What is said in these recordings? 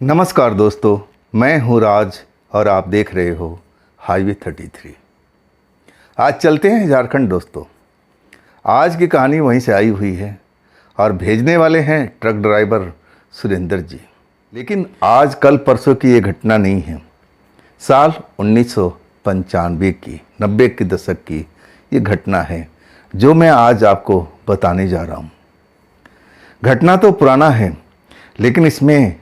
नमस्कार दोस्तों, मैं हूं राज और आप देख रहे हो हाईवे 33। आज चलते हैं झारखंड दोस्तों। आज की कहानी वहीं से आई हुई है और भेजने वाले हैं ट्रक ड्राइवर सुरेंद्र जी। लेकिन आज कल परसों की ये घटना नहीं है, साल 1995 की 90 के दशक की ये घटना है जो मैं आज आपको बताने जा रहा हूँ। घटना तो पुराना है लेकिन इसमें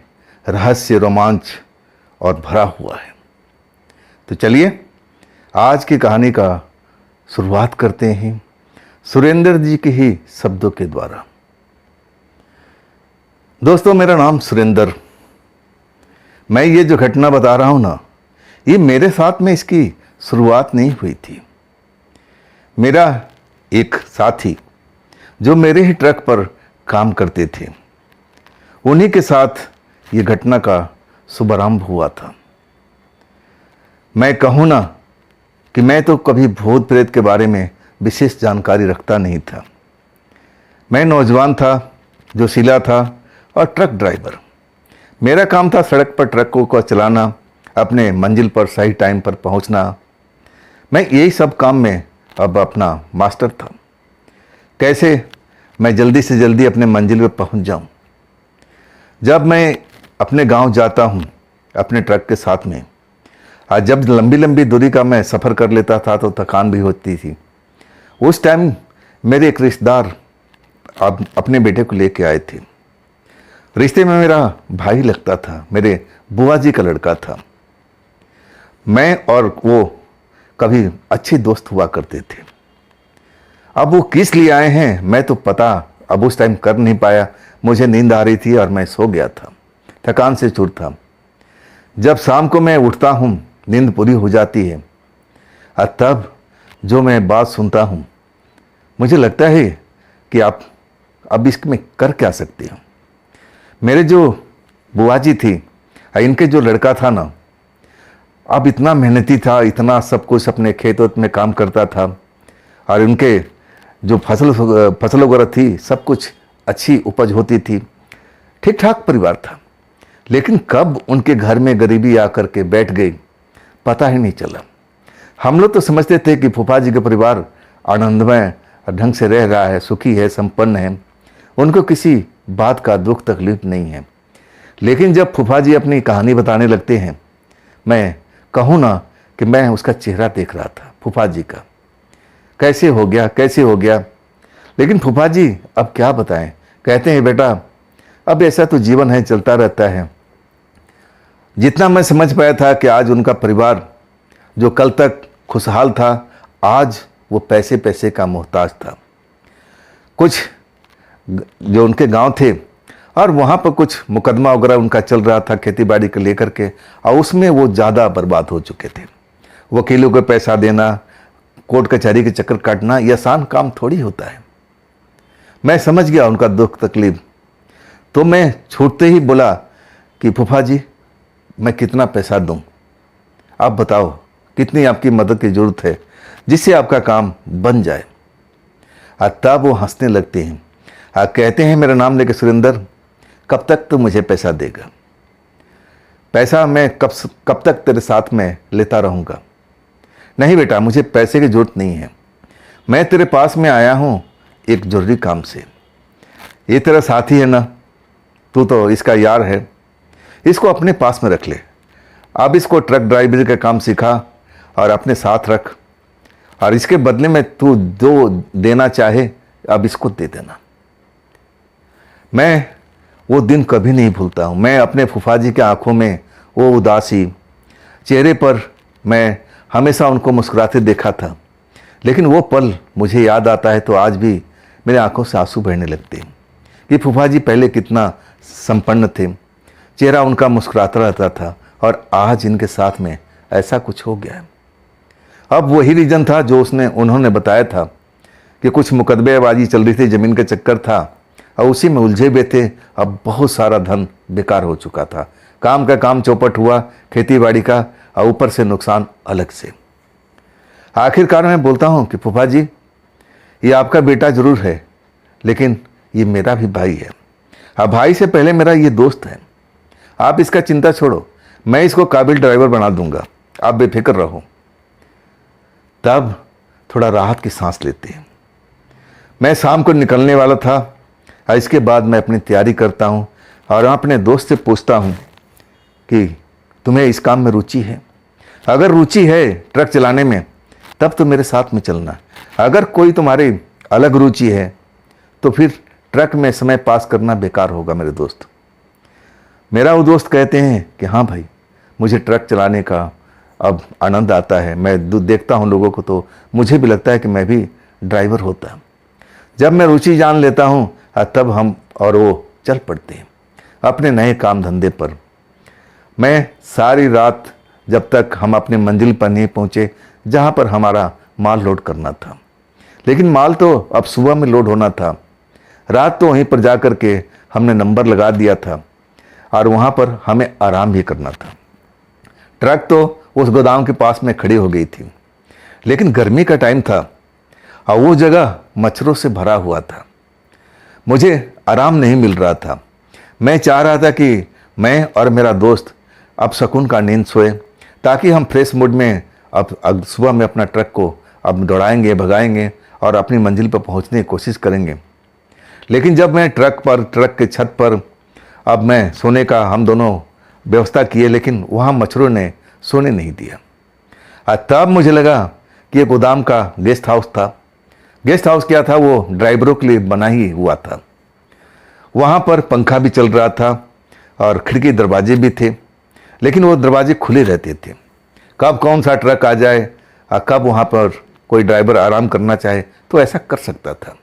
रहस्य, रोमांच और भरा हुआ है। तो चलिए आज की कहानी का शुरुआत करते हैं सुरेंद्र जी के ही शब्दों के द्वारा। दोस्तों, मेरा नाम सुरेंद्र। मैं ये जो घटना बता रहा हूँ ना, ये मेरे साथ में इसकी शुरुआत नहीं हुई थी। मेरा एक साथी जो मेरे ही ट्रक पर काम करते थे, उन्हीं के साथ ये घटना का शुभारंभ हुआ था। मैं कहूँ ना कि मैं तो कभी भूत प्रेत के बारे में विशेष जानकारी रखता नहीं था। मैं नौजवान था, जोशीला था और ट्रक ड्राइवर। मेरा काम था सड़क पर ट्रकों को चलाना, अपने मंजिल पर सही टाइम पर पहुंचना। मैं यही सब काम में अब अपना मास्टर था। कैसे मैं जल्दी से जल्दी अपने मंजिल पर पहुंच जाऊं। जब मैं अपने गांव जाता हूं अपने ट्रक के साथ में, और जब लंबी लंबी दूरी का मैं सफ़र कर लेता था तो थकान भी होती थी। उस टाइम मेरे एक रिश्तेदार अब अपने बेटे को लेके आए थे। रिश्ते में मेरा भाई लगता था, मेरे बुआ जी का लड़का था। मैं और वो कभी अच्छे दोस्त हुआ करते थे। अब वो किस लिए आए हैं मैं तो पता अब उस टाइम कर नहीं पाया। मुझे नींद आ रही थी और मैं सो गया था, थकान से चूर था। जब शाम को मैं उठता हूँ, नींद पूरी हो जाती है और तब जो मैं बात सुनता हूँ, मुझे लगता है कि आप अब इसमें कर क्या सकते हो। मेरे जो बुआ जी थी, इनके जो लड़का था ना, अब इतना मेहनती था, इतना सब कुछ अपने खेतों में काम करता था और उनके जो फसल वगैरह थी, सब कुछ अच्छी उपज होती थी, ठीक ठाक परिवार था। लेकिन कब उनके घर में गरीबी आकर के बैठ गई पता ही नहीं चला। हम लोग तो समझते थे कि फूफा जी का परिवार आनंदमय ढंग से रह रहा है, सुखी है, संपन्न है, उनको किसी बात का दुख तकलीफ नहीं है। लेकिन जब फूफा जी अपनी कहानी बताने लगते हैं, मैं कहूँ ना कि मैं उसका चेहरा देख रहा था, फूफा जी का, कैसे हो गया कैसे हो गया। लेकिन फूफा जी अब क्या बताएं, कहते हैं बेटा अब ऐसा तो जीवन है, चलता रहता है। जितना मैं समझ पाया था कि आज उनका परिवार जो कल तक खुशहाल था, आज वो पैसे पैसे का मोहताज था। कुछ जो उनके गांव थे और वहाँ पर कुछ मुकदमा वगैरह उनका चल रहा था खेती बाड़ी को लेकर के, और उसमें वो ज़्यादा बर्बाद हो चुके थे। वकीलों को पैसा देना, कोर्ट कचहरी के चक्कर काटना, ये आसान काम थोड़ी होता है। मैं समझ गया उनका दुख तकलीफ। तो मैं छूटते ही बोला कि फूफा जी मैं कितना पैसा दूं, आप बताओ कितनी आपकी मदद की ज़रूरत है जिससे आपका काम बन जाए। और तब वो हंसने लगते हैं और कहते हैं मेरा नाम लेके, सुरेंद्र कब तक तू मुझे पैसा देगा? पैसा मैं कब तक तेरे साथ में लेता रहूँगा? नहीं बेटा, मुझे पैसे की ज़रूरत नहीं है। मैं तेरे पास में आया हूँ एक ज़रूरी काम से। ये तेरा साथी है ना, तू तो इसका यार है, इसको अपने पास में रख ले। अब इसको ट्रक ड्राइवरी का काम सिखा और अपने साथ रख, और इसके बदले में तू जो देना चाहे अब इसको दे देना। मैं वो दिन कभी नहीं भूलता हूँ। मैं अपने फूफा जी के आंखों में वो उदासी, चेहरे पर मैं हमेशा उनको मुस्कुराते देखा था। लेकिन वो पल मुझे याद आता है तो आज भी मेरे आंखों से आंसू बहने लगते हैं कि फूफा जी पहले कितना संपन्न थे, चेहरा उनका मुस्कुराता रहता था, और आज इनके साथ में ऐसा कुछ हो गया है। अब वही रीज़न था जो उन्होंने बताया था कि कुछ मुकदमेबाजी चल रही थी, ज़मीन का चक्कर था और उसी में उलझे हुए थे। अब बहुत सारा धन बेकार हो चुका था, काम का काम चौपट हुआ, खेती बाड़ी का, और ऊपर से नुकसान अलग से। आखिरकार मैं बोलता हूँ कि फूफा जी ये आपका बेटा ज़रूर है, लेकिन ये मेरा भी भाई है। अब भाई से पहले मेरा ये दोस्त है। आप इसका चिंता छोड़ो, मैं इसको काबिल ड्राइवर बना दूंगा, आप बेफिक्र रहो। तब थोड़ा राहत की सांस लेते हैं। मैं शाम को निकलने वाला था और इसके बाद मैं अपनी तैयारी करता हूँ और अपने दोस्त से पूछता हूँ कि तुम्हें इस काम में रुचि है? अगर रुचि है ट्रक चलाने में तब तो मेरे साथ में चलना। अगर कोई तुम्हारी अलग रुचि है तो फिर ट्रक में समय पास करना बेकार होगा मेरे दोस्त। मेरा वो दोस्त कहते हैं कि हाँ भाई, मुझे ट्रक चलाने का अब आनंद आता है। मैं देखता हूँ लोगों को तो मुझे भी लगता है कि मैं भी ड्राइवर होता। जब मैं रुचि जान लेता हूँ तब हम और वो चल पड़ते हैं अपने नए काम धंधे पर। मैं सारी रात, जब तक हम अपने मंजिल पर नहीं पहुँचे जहाँ पर हमारा माल लोड करना था, लेकिन माल तो अब सुबह में लोड होना था, रात तो वहीं पर जा कर के हमने नंबर लगा दिया था और वहाँ पर हमें आराम भी करना था। ट्रक तो उस गोदाम के पास में खड़ी हो गई थी, लेकिन गर्मी का टाइम था और वो जगह मच्छरों से भरा हुआ था। मुझे आराम नहीं मिल रहा था। मैं चाह रहा था कि मैं और मेरा दोस्त अब सुकून का नींद सोए ताकि हम फ्रेश मूड में अब सुबह में अपना ट्रक को अब दौड़ाएंगे, भगाएंगे और अपनी मंजिल पर पहुंचने की कोशिश करेंगे। लेकिन जब मैं ट्रक के छत पर अब मैं सोने का हम दोनों व्यवस्था किए, लेकिन वहाँ मच्छरों ने सोने नहीं दिया। और तब मुझे लगा कि ये गोदाम का गेस्ट हाउस था। गेस्ट हाउस क्या था? वो ड्राइवरों के लिए बना ही हुआ था। वहाँ पर पंखा भी चल रहा था और खिड़की दरवाजे भी थे, लेकिन वो दरवाजे खुले रहते थे। कब कौन सा ट्रक आ जाए और कब वहाँ पर कोई ड्राइवर आराम करना चाहे तो ऐसा कर सकता था।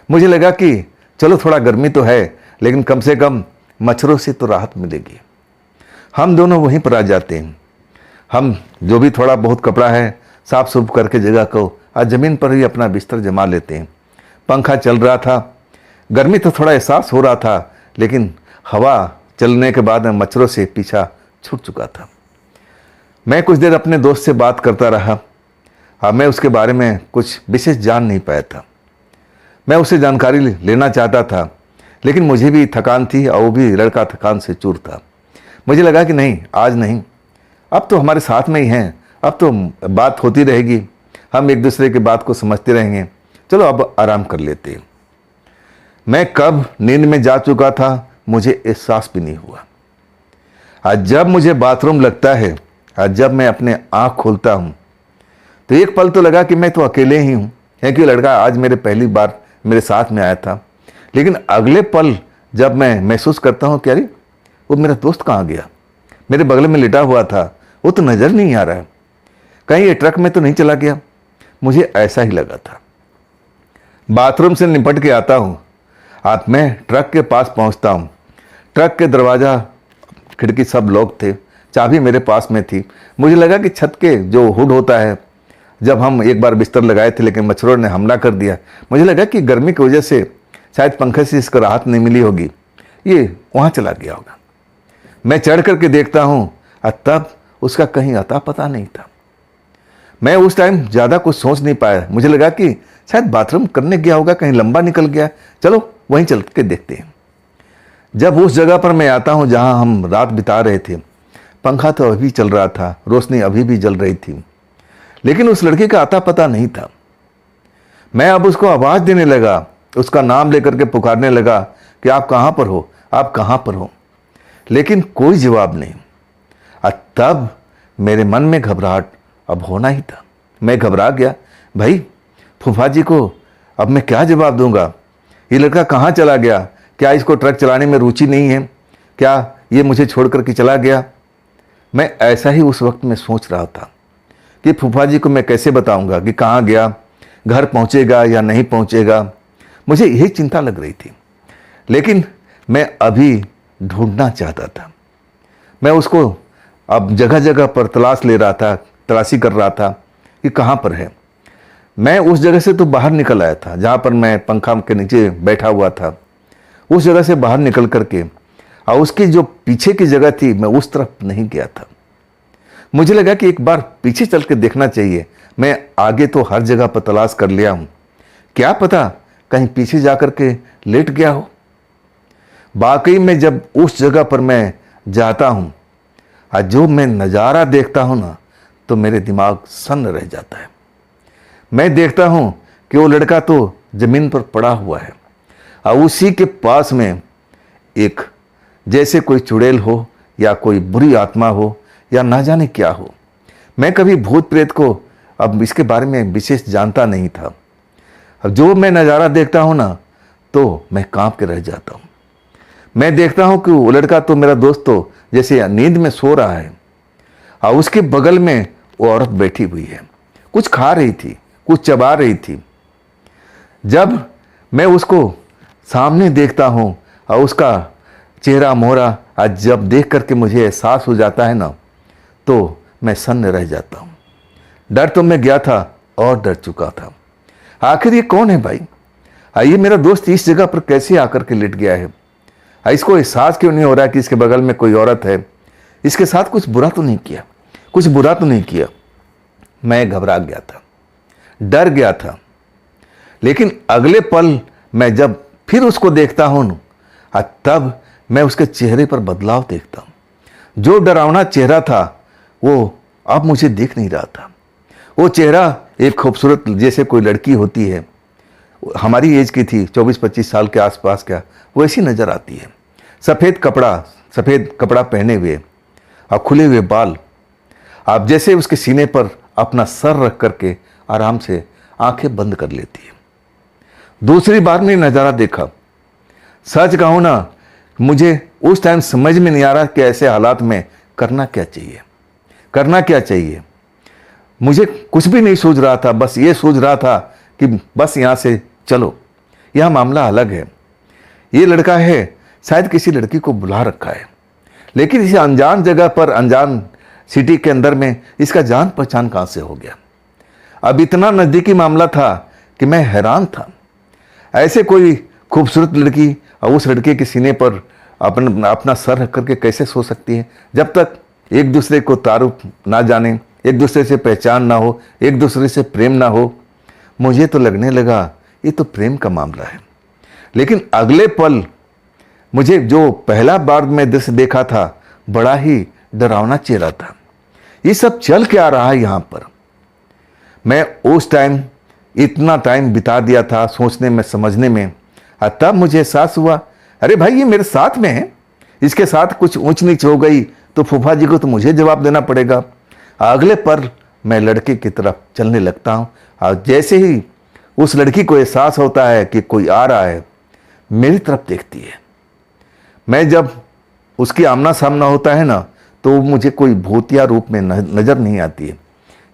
मुझे लगा कि चलो थोड़ा गर्मी तो है, लेकिन कम से कम मच्छरों से तो राहत मिलेगी। हम दोनों वहीं पर आ जाते हैं। हम जो भी थोड़ा बहुत कपड़ा है साफ सुफ करके जगह को आज ज़मीन पर ही अपना बिस्तर जमा लेते हैं। पंखा चल रहा था, गर्मी तो थोड़ा एहसास हो रहा था, लेकिन हवा चलने के बाद मच्छरों से पीछा छूट चुका था। मैं कुछ देर अपने दोस्त से बात करता रहा। अब मैं उसके बारे में कुछ विशेष जान नहीं पाया था। मैं उससे जानकारी लेना चाहता था, लेकिन मुझे भी थकान थी और वो भी लड़का थकान से चूर था। मुझे लगा कि नहीं, आज नहीं, अब तो हमारे साथ में ही हैं, अब तो बात होती रहेगी, हम एक दूसरे की बात को समझते रहेंगे, चलो अब आराम कर लेते हैं। मैं कब नींद में जा चुका था मुझे एहसास भी नहीं हुआ। आज जब मुझे बाथरूम लगता है, आज जब मैं अपने आँख खोलता हूँ तो एक पल तो लगा कि मैं तो अकेले ही हूँ, क्योंकि लड़का आज मेरे पहली बार मेरे साथ में आया था। लेकिन अगले पल जब मैं महसूस करता हूँ कि अरे वो मेरा दोस्त कहाँ गया, मेरे बगल में लेटा हुआ था, वो तो नज़र नहीं आ रहा है, कहीं ये ट्रक में तो नहीं चला गया। मुझे ऐसा ही लगा था। बाथरूम से निपट के आता हूँ, अब मैं ट्रक के पास पहुँचता हूँ। ट्रक के दरवाज़ा, खिड़की सब लॉक थे, चाबी मेरे पास में थी। मुझे लगा कि छत के जो हुड होता है, जब हम एक बार बिस्तर लगाए थे लेकिन मच्छरों ने हमला कर दिया, मुझे लगा कि गर्मी की वजह से शायद पंखे से इसको राहत नहीं मिली होगी, ये वहाँ चला गया होगा। मैं चढ़ करके देखता हूँ और तब उसका कहीं अता पता नहीं था। मैं उस टाइम ज़्यादा कुछ सोच नहीं पाया। मुझे लगा कि शायद बाथरूम करने गया होगा, कहीं लंबा निकल गया, चलो वहीं चल के देखते हैं। जब उस जगह पर मैं आता हूँ जहाँ हम रात बिता रहे थे, पंखा तो अभी चल रहा था, रोशनी अभी भी जल रही थी, लेकिन उस लड़के का अता पता नहीं था। मैं अब उसको आवाज़ देने लगा, उसका नाम लेकर के पुकारने लगा कि आप कहाँ पर हो, आप कहाँ पर हो, लेकिन कोई जवाब नहीं। और तब मेरे मन में घबराहट अब होना ही था। मैं घबरा गया, भाई फूफा जी को अब मैं क्या जवाब दूंगा, ये लड़का कहाँ चला गया, क्या इसको ट्रक चलाने में रुचि नहीं है, क्या ये मुझे छोड़ कर के चला गया। मैं ऐसा ही उस वक्त में सोच रहा था कि फूफा जी को मैं कैसे बताऊंगा कि कहाँ गया, घर पहुँचेगा या नहीं पहुँचेगा, मुझे यही चिंता लग रही थी। लेकिन मैं अभी ढूंढना चाहता था। मैं उसको अब जगह जगह पर तलाश ले रहा था, तलाशी कर रहा था कि कहाँ पर है। मैं उस जगह से तो बाहर निकल आया था जहाँ पर मैं पंखा के नीचे बैठा हुआ था। उस जगह से बाहर निकल करके और उसकी जो पीछे की जगह थी, मैं उस तरफ नहीं गया था। मुझे लगा कि एक बार पीछे चल के देखना चाहिए। मैं आगे तो हर जगह पर तलाश कर लिया हूँ, क्या पता कहीं पीछे जा कर के लेट गया हो। वाकई में जब उस जगह पर मैं जाता हूँ और जो मैं नज़ारा देखता हूँ ना, तो मेरे दिमाग सन्न रह जाता है। मैं देखता हूँ कि वो लड़का तो ज़मीन पर पड़ा हुआ है और उसी के पास में एक जैसे कोई चुड़ैल हो या कोई बुरी आत्मा हो या ना जाने क्या हो। मैं कभी भूत प्रेत को अब इसके बारे में विशेष जानता नहीं था। अब जो मैं नज़ारा देखता हूँ ना, तो मैं कांप के रह जाता हूँ। मैं देखता हूँ कि वो लड़का तो मेरा दोस्त तो जैसे नींद में सो रहा है और उसके बगल में वो औरत बैठी हुई है, कुछ खा रही थी, कुछ चबा रही थी। जब मैं उसको सामने देखता हूँ और उसका चेहरा मोहरा आज जब देख करके मुझे एहसास हो जाता है ना, तो मैं सन्न रह जाता हूँ। डर तो मैं गया था और डर चुका था। आखिर ये कौन है भाई? ये मेरा दोस्त इस जगह पर कैसे आकर के लेट गया है? इसको एहसास क्यों नहीं हो रहा कि इसके बगल में कोई औरत है? इसके साथ कुछ बुरा तो नहीं किया, कुछ बुरा तो नहीं किया? मैं घबरा गया था, डर गया था। लेकिन अगले पल मैं जब फिर उसको देखता हूँ, तब मैं उसके चेहरे पर बदलाव देखता हूँ। जो डरावना चेहरा था वो अब मुझे दिख नहीं रहा था। वो चेहरा एक खूबसूरत जैसे कोई लड़की होती है, हमारी एज की थी, 24-25 साल के आसपास का, वो ऐसी नज़र आती है। सफ़ेद कपड़ा पहने हुए और खुले हुए बाल। आप जैसे उसके सीने पर अपना सर रख करके आराम से आंखें बंद कर लेती है। दूसरी बार मैंने नज़ारा देखा। सच कहूँ ना, मुझे उस टाइम समझ में नहीं आ रहा कि ऐसे हालात में करना क्या चाहिए। मुझे कुछ भी नहीं सूझ रहा था, बस ये सूझ रहा था कि बस यहाँ से चलो, यह मामला अलग है। ये लड़का है, शायद किसी लड़की को बुला रखा है, लेकिन इस अनजान जगह पर, अनजान सिटी के अंदर में इसका जान पहचान कहाँ से हो गया? अब इतना नज़दीकी मामला था कि मैं हैरान था। ऐसे कोई खूबसूरत लड़की और उस लड़के के सीने पर अपना सर रख करके कैसे सो सकती है? जब तक एक दूसरे को तारुफ ना जाने, एक दूसरे से पहचान ना हो, एक दूसरे से प्रेम ना हो। मुझे तो लगने लगा ये तो प्रेम का मामला है। लेकिन अगले पल मुझे जो पहला बार मैं दृश्य देखा था, बड़ा ही डरावना चेहरा था। ये सब चल क्या रहा है यहाँ पर? मैं उस टाइम इतना टाइम बिता दिया था सोचने में, समझने में, और तब मुझे एहसास हुआ, अरे भाई ये मेरे साथ में है, इसके साथ कुछ ऊंच नीच हो गई तो फूफा जी को तो मुझे जवाब देना पड़ेगा। अगले पल मैं लड़के की तरफ चलने लगता हूँ और जैसे ही उस लड़की को एहसास होता है कि कोई आ रहा है, मेरी तरफ देखती है। मैं जब उसकी आमना सामना होता है ना, तो वो मुझे कोई भूतिया रूप में नज़र नहीं आती है,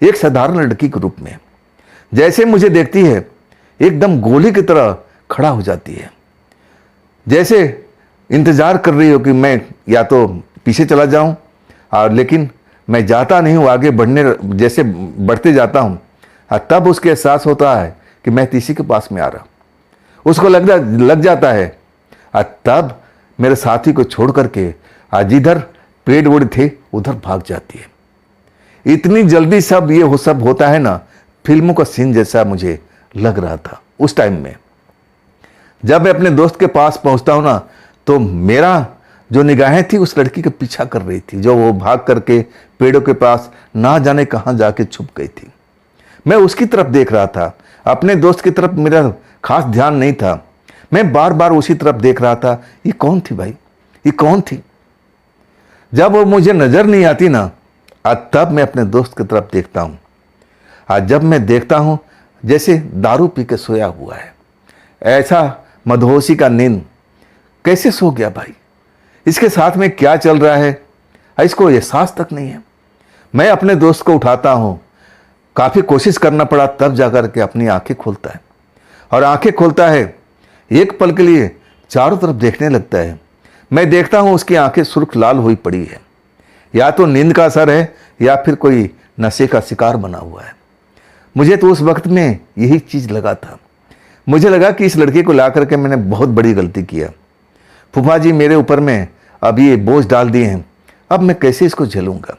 एक साधारण लड़की के रूप में। जैसे मुझे देखती है, एकदम गोली की तरह खड़ा हो जाती है, जैसे इंतज़ार कर रही हो कि मैं या तो पीछे चला जाऊं, और लेकिन मैं जाता नहीं हूँ, आगे जैसे बढ़ते जाता हूँ, और तब उसके एहसास होता है कि मैं तीसरी के पास में आ रहा। उसको लग जाता है, और तब मेरे साथी को छोड़ करके आज जिधर पेड़ वेड़ थे उधर भाग जाती है। इतनी जल्दी सब होता है ना, फिल्मों का सीन जैसा मुझे लग रहा था उस टाइम में। जब मैं अपने दोस्त के पास पहुंचता हूं ना, तो मेरा जो निगाहें थी उस लड़की के पीछा कर रही थी, जो वो भाग करके पेड़ों के पास ना जाने कहां जाके छुप गई थी। मैं उसकी तरफ देख रहा था, अपने दोस्त की तरफ मेरा खास ध्यान नहीं था। मैं बार बार उसी तरफ देख रहा था। ये कौन थी भाई? ये कौन थी? जब वो मुझे नजर नहीं आती ना, तब मैं अपने दोस्त की तरफ देखता हूँ। आज जब मैं देखता हूँ जैसे दारू पी के सोया हुआ है, ऐसा मदहोशी का नींद। कैसे सो गया भाई? इसके साथ में क्या चल रहा है, इसको एहसास तक नहीं है। मैं अपने दोस्त को उठाता हूँ, काफ़ी कोशिश करना पड़ा, तब जाकर के अपनी आंखें खोलता है। और आंखें खोलता है, एक पल के लिए चारों तरफ देखने लगता है। मैं देखता हूँ उसकी आंखें सुर्ख लाल हुई पड़ी है। या तो नींद का असर है या फिर कोई नशे का शिकार बना हुआ है। मुझे तो उस वक्त में यही चीज़ लगा था। मुझे लगा कि इस लड़के को ला करके मैंने बहुत बड़ी गलती किया। फूफा जी मेरे ऊपर में अब ये बोझ डाल दिए हैं, अब मैं कैसे इसको झेलूंगा।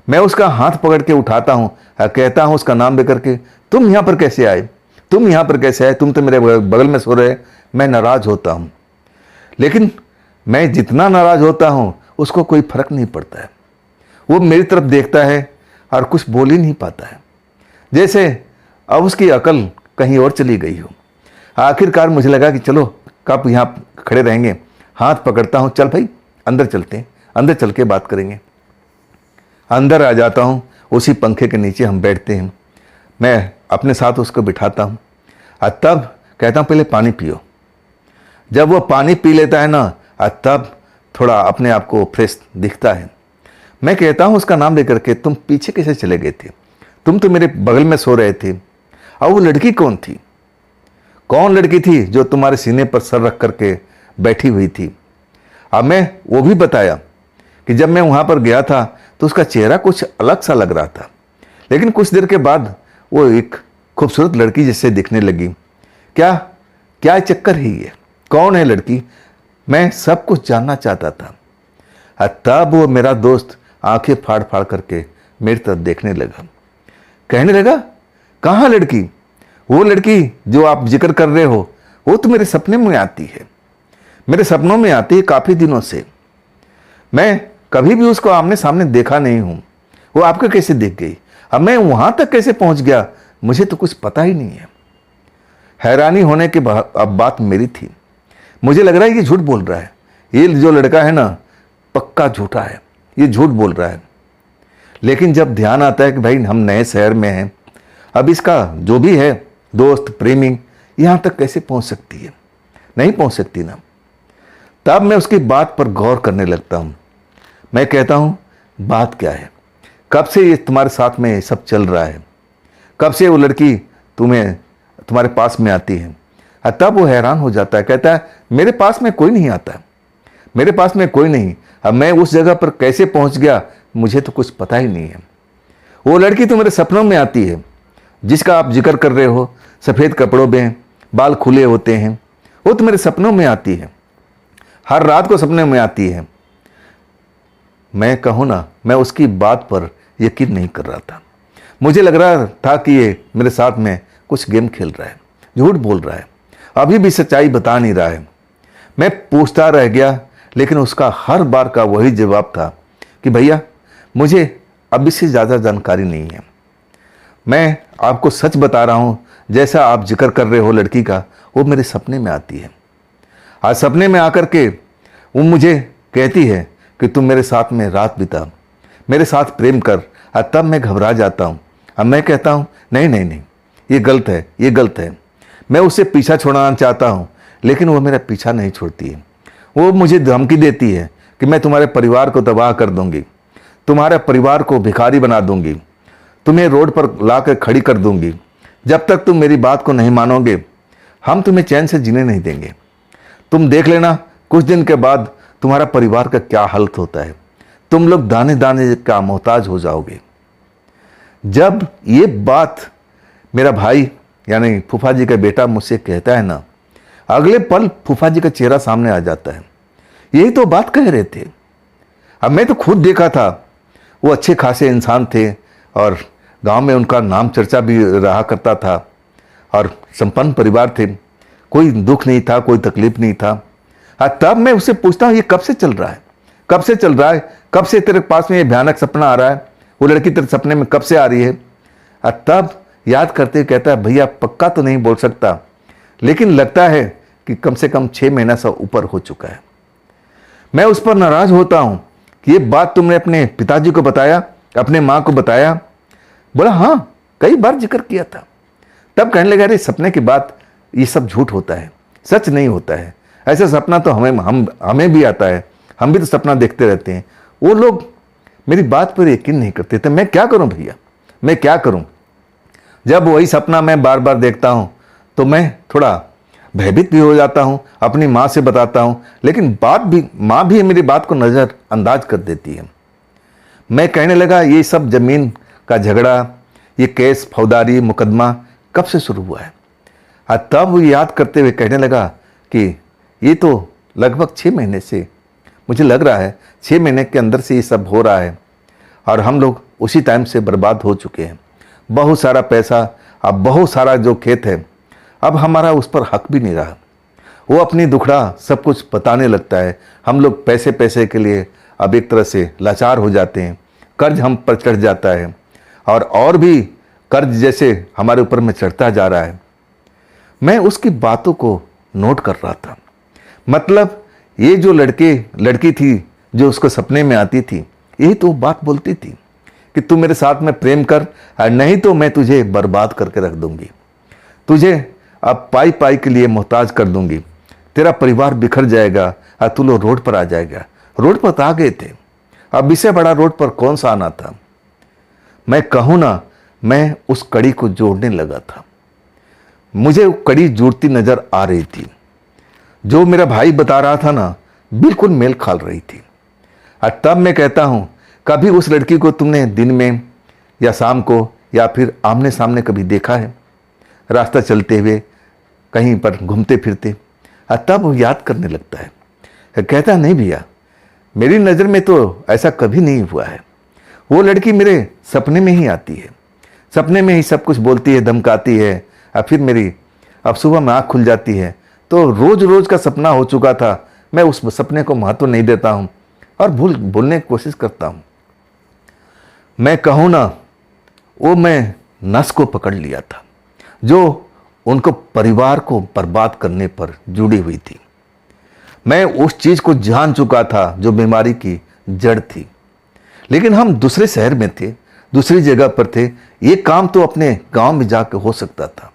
मैं उसका हाथ पकड़ के उठाता हूँ, कहता हूँ उसका नाम लेकर के, तुम यहाँ पर कैसे आए? तुम यहाँ पर कैसे आए? तुम तो मेरे बगल में सो रहे। मैं नाराज़ होता हूँ, लेकिन मैं जितना नाराज़ होता हूँ उसको कोई फर्क नहीं पड़ता है। वो मेरी तरफ देखता है और कुछ बोल ही नहीं पाता है, जैसे अब उसकी अकल कहीं और चली गई हो। आखिरकार मुझे लगा कि चलो कब यहाँ खड़े रहेंगे, हाथ पकड़ता हूँ, चल भाई अंदर चलते हैं, अंदर चल के बात करेंगे। अंदर आ जाता हूँ, उसी पंखे के नीचे हम बैठते हैं, मैं अपने साथ उसको बिठाता हूँ और तब कहता हूँ पहले पानी पियो। जब वो पानी पी लेता है ना, तब थोड़ा अपने आप को फ्रेश दिखता है। मैं कहता हूँ उसका नाम लेकर के, तुम पीछे कैसे चले गए थे, तुम तो मेरे बगल में सो रहे थे। और वो लड़की कौन थी, कौन लड़की थी जो तुम्हारे सीने पर सर रख करके बैठी हुई थी। अब मैं वो भी बताया कि जब मैं वहाँ पर गया था तो उसका चेहरा कुछ अलग सा लग रहा था, लेकिन कुछ देर के बाद वो एक खूबसूरत लड़की जैसे दिखने लगी। क्या क्या चक्कर है ये, कौन है लड़की, मैं सब कुछ जानना चाहता था। तब वो मेरा दोस्त आंखें फाड़ फाड़ करके मेरी तरफ देखने लगा, कहने लगा कहाँ लड़की, वो लड़की जो आप जिक्र कर रहे हो वो तो मेरे सपने में आती है, मेरे सपनों में आती है काफ़ी दिनों से। मैं कभी भी उसको आमने सामने देखा नहीं हूँ, वो आपको कैसे दिख गई, अब मैं वहाँ तक कैसे पहुँच गया, मुझे तो कुछ पता ही नहीं है। हैरानी होने के बाद अब बात मेरी थी, मुझे लग रहा है ये झूठ बोल रहा है, ये जो लड़का है ना पक्का झूठा है, ये झूठ बोल रहा है। लेकिन जब ध्यान आता है कि भाई हम नए शहर में हैं, अब इसका जो भी है दोस्त प्रेमी यहाँ तक कैसे पहुँच सकती है, नहीं पहुँच सकती ना। तब मैं उसकी बात पर गौर करने लगता हूँ। मैं कहता हूँ बात क्या है, कब से ये तुम्हारे साथ में सब चल रहा है, कब से वो लड़की तुम्हारे पास में आती है। तब वो हैरान हो जाता है, कहता है मेरे पास में कोई नहीं आता, मेरे पास में कोई नहीं, अब मैं उस जगह पर कैसे पहुंच गया मुझे तो कुछ पता ही नहीं है। वो लड़की तो मेरे सपनों में आती है जिसका आप जिक्र कर रहे हो, सफ़ेद कपड़ों में, बाल खुले होते हैं, वो तो मेरे सपनों में आती है, हर रात को सपने में आती है। मैं कहूँ ना, मैं उसकी बात पर यकीन नहीं कर रहा था, मुझे लग रहा था कि ये मेरे साथ में कुछ गेम खेल रहा है, झूठ बोल रहा है, अभी भी सच्चाई बता नहीं रहा है। मैं पूछता रह गया, लेकिन उसका हर बार का वही जवाब था कि भैया मुझे अब इससे ज़्यादा जानकारी नहीं है, मैं आपको सच बता रहा हूँ, जैसा आप जिक्र कर रहे हो लड़की का, वो मेरे सपने में आती है। आज सपने में आकर के वो मुझे कहती है कि तुम मेरे साथ में रात बिता, मेरे साथ प्रेम कर। तब मैं घबरा जाता हूँ, अब मैं कहता हूँ नहीं नहीं नहीं, ये गलत है, ये गलत है। मैं उससे पीछा छुड़ाना चाहता हूँ, लेकिन वो मेरा पीछा नहीं छोड़ती है। वो मुझे धमकी देती है कि मैं तुम्हारे परिवार को तबाह कर दूंगी, तुम्हारे परिवार को भिखारी बना दूंगी, तुम्हें रोड पर ला कर खड़ी कर दूंगी, जब तक तुम मेरी बात को नहीं मानोगे हम तुम्हें चैन से जीने नहीं देंगे। तुम देख लेना कुछ दिन के बाद तुम्हारा परिवार का क्या हालत होता है, तुम लोग दाने दाने का मोहताज हो जाओगे। जब ये बात मेरा भाई यानी फूफा जी का बेटा मुझसे कहता है ना, अगले पल फूफा जी का चेहरा सामने आ जाता है, यही तो बात कह रहे थे। अब मैं तो खुद देखा था, वो अच्छे खासे इंसान थे और गांव में उनका नाम चर्चा भी रहा करता था और संपन्न परिवार थे, कोई दुख नहीं था, कोई तकलीफ नहीं था। तब मैं उससे पूछता हूँ ये कब से चल रहा है, कब से चल रहा है, कब से तेरे पास में ये भयानक सपना आ रहा है, वो लड़की तेरे सपने में कब से आ रही है। तब याद करते कहता है भैया पक्का तो नहीं बोल सकता, लेकिन लगता है कि कम से कम 6 महीना से ऊपर हो चुका है। मैं उस पर नाराज होता हूँ कि ये बात तुमने अपने पिताजी को बताया, अपने माँ को बताया। बोला हाँ कई बार जिक्र किया था। तब कहने लगा अरे सपने की बात ये सब झूठ होता है, सच नहीं होता है, ऐसा सपना तो हमें भी आता है, हम भी तो सपना देखते रहते हैं। वो लोग मेरी बात पर यकीन नहीं करते थे। मैं क्या करूं भैया, मैं क्या करूं। जब वही सपना मैं बार बार देखता हूं तो मैं थोड़ा भयभीत भी हो जाता हूं, अपनी माँ से बताता हूं, लेकिन माँ भी मेरी बात को नज़रअंदाज कर देती है। मैं कहने लगा ये सब ज़मीन का झगड़ा, ये केस फौजदारी मुकदमा कब से शुरू हुआ है। तब वो याद करते हुए कहने लगा कि ये तो लगभग 6 महीने से, मुझे लग रहा है 6 महीने के अंदर से ये सब हो रहा है और हम लोग उसी टाइम से बर्बाद हो चुके हैं। बहुत सारा पैसा, अब बहुत सारा जो खेत है, अब हमारा उस पर हक भी नहीं रहा। वो अपनी दुखड़ा सब कुछ बताने लगता है। हम लोग पैसे पैसे के लिए अब एक तरह से लाचार हो जाते हैं, कर्ज हम पर चढ़ जाता है और भी कर्ज जैसे हमारे ऊपर में चढ़ता जा रहा है। मैं उसकी बातों को नोट कर रहा था। मतलब ये जो लड़की थी जो उसको सपने में आती थी, यही तो बात बोलती थी कि तू मेरे साथ में प्रेम कर और नहीं तो मैं तुझे बर्बाद करके रख दूंगी, तुझे अब पाई पाई के लिए मोहताज कर दूंगी, तेरा परिवार बिखर जाएगा और तू लोग रोड पर आ जाएगा। रोड पर तो आ गए थे, अब इससे बड़ा रोड पर कौन सा आना था। मैं कहूँ ना, मैं उस कड़ी को जोड़ने लगा था। मुझे वो कड़ी जुड़ती नजर आ रही थी। जो मेरा भाई बता रहा था ना, बिल्कुल मेल खाल रही थी। और तब मैं कहता हूं, कभी उस लड़की को तुमने दिन में या शाम को या फिर आमने सामने कभी देखा है, रास्ता चलते हुए कहीं पर घूमते फिरते? और तब वो याद करने लगता है, कहता नहीं भैया, मेरी नज़र में तो ऐसा कभी नहीं हुआ है। वो लड़की मेरे सपने में ही आती है, सपने में ही सब कुछ बोलती है, धमकाती है, और फिर मेरी अब सुबह में आँख खुल जाती है तो रोज रोज का सपना हो चुका था। मैं उस सपने को महत्व नहीं देता हूँ और भूलने की कोशिश करता हूँ। मैं कहूँ ना, वो मैं नस को पकड़ लिया था जो उनको परिवार को बर्बाद करने पर जुड़ी हुई थी। मैं उस चीज़ को जान चुका था जो बीमारी की जड़ थी। लेकिन हम दूसरे शहर में थे, दूसरी जगह पर थे। ये काम तो अपने गांव में जाकर हो सकता था।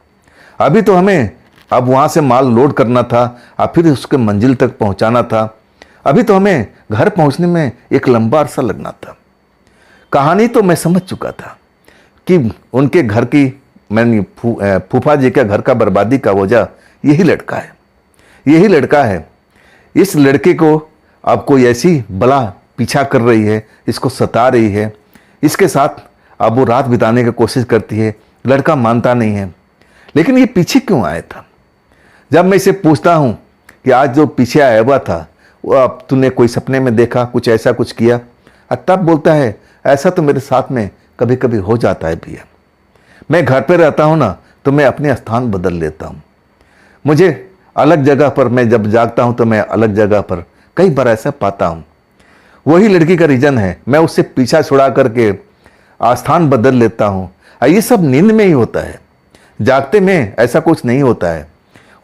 अभी तो हमें अब वहाँ से माल लोड करना था और फिर उसके मंजिल तक पहुँचाना था। अभी तो हमें घर पहुँचने में एक लंबा अरसा लगना था। कहानी तो मैं समझ चुका था कि उनके घर की, मैंने फूफा जी के घर का बर्बादी का वजह यही लड़का है, यही लड़का है। इस लड़के को अब कोई ऐसी बला पीछा कर रही है, इसको सता रही है, इसके साथ अब वो रात बिताने की कोशिश करती है। लड़का मानता नहीं है। लेकिन ये पीछे क्यों आया था? जब मैं इसे पूछता हूँ कि आज जो पीछे आया हुआ था वो अब तूने कोई सपने में देखा, कुछ ऐसा कुछ किया? तब बोलता है, ऐसा तो मेरे साथ में कभी कभी हो जाता है भैया। मैं घर पे रहता हूँ ना तो मैं अपने स्थान बदल लेता हूँ। मुझे अलग जगह पर, मैं जब जागता हूँ तो मैं अलग जगह पर कई बार ऐसा पाता हूँ। वही लड़की का रीजन है, मैं उससे पीछा छुड़ा करके आस्थान बदल लेता हूँ। ये सब नींद में ही होता है, जागते में ऐसा कुछ नहीं होता है।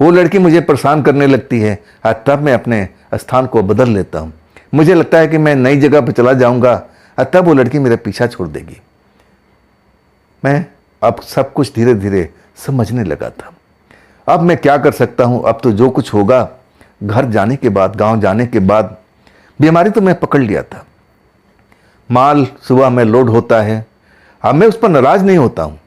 वो लड़की मुझे परेशान करने लगती है और तब मैं अपने स्थान को बदल लेता हूँ। मुझे लगता है कि मैं नई जगह पर चला जाऊँगा और तब वो लड़की मेरा पीछा छोड़ देगी। मैं अब सब कुछ धीरे धीरे समझने लगा था। अब मैं क्या कर सकता हूँ? अब तो जो कुछ होगा, घर जाने के बाद, गांव जाने के बाद, बीमारी तो मैं पकड़ लिया था। माल सुबह में लोड होता है। अब मैं उस पर नाराज नहीं होता हूँ।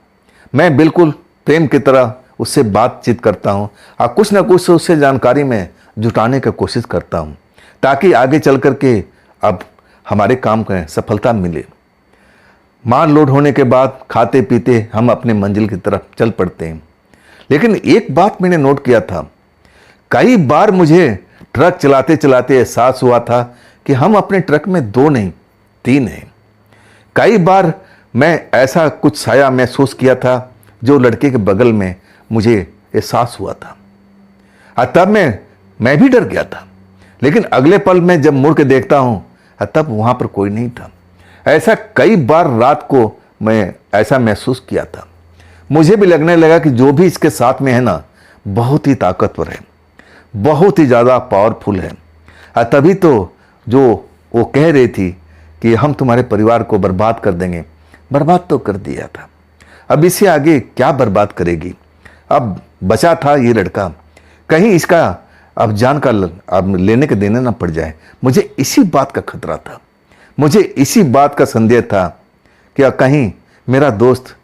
मैं बिल्कुल प्रेम की तरह उससे बातचीत करता हूँ और कुछ ना कुछ उससे जानकारी में जुटाने की कोशिश करता हूँ ताकि आगे चल करके अब हमारे काम को सफलता मिले। माल लोड होने के बाद खाते पीते हम अपने मंजिल की तरफ चल पड़ते हैं। लेकिन एक बात मैंने नोट किया था, कई बार मुझे ट्रक चलाते चलाते एहसास हुआ था कि हम अपने ट्रक में 2 नहीं 3 हैं। कई बार मैं ऐसा कुछ साया महसूस किया था जो लड़के के बगल में मुझे एहसास हुआ था। तब मैं भी डर गया था। लेकिन अगले पल में जब मुड़ के देखता हूँ तब वहाँ पर कोई नहीं था। ऐसा कई बार रात को मैं ऐसा महसूस किया था। मुझे भी लगने लगा कि जो भी इसके साथ में है ना, बहुत ही ताकतवर है, बहुत ही ज़्यादा पावरफुल है। तभी तो जो वो कह रही थी कि हम तुम्हारे परिवार को बर्बाद कर देंगे, बर्बाद तो कर दिया था। अब इससे आगे क्या बर्बाद करेगी? अब बचा था ये लड़का, कहीं इसका अब जान का अब लेने के देने ना पड़ जाए। मुझे इसी बात का खतरा था, मुझे इसी बात का संदेह था कि कहीं मेरा दोस्त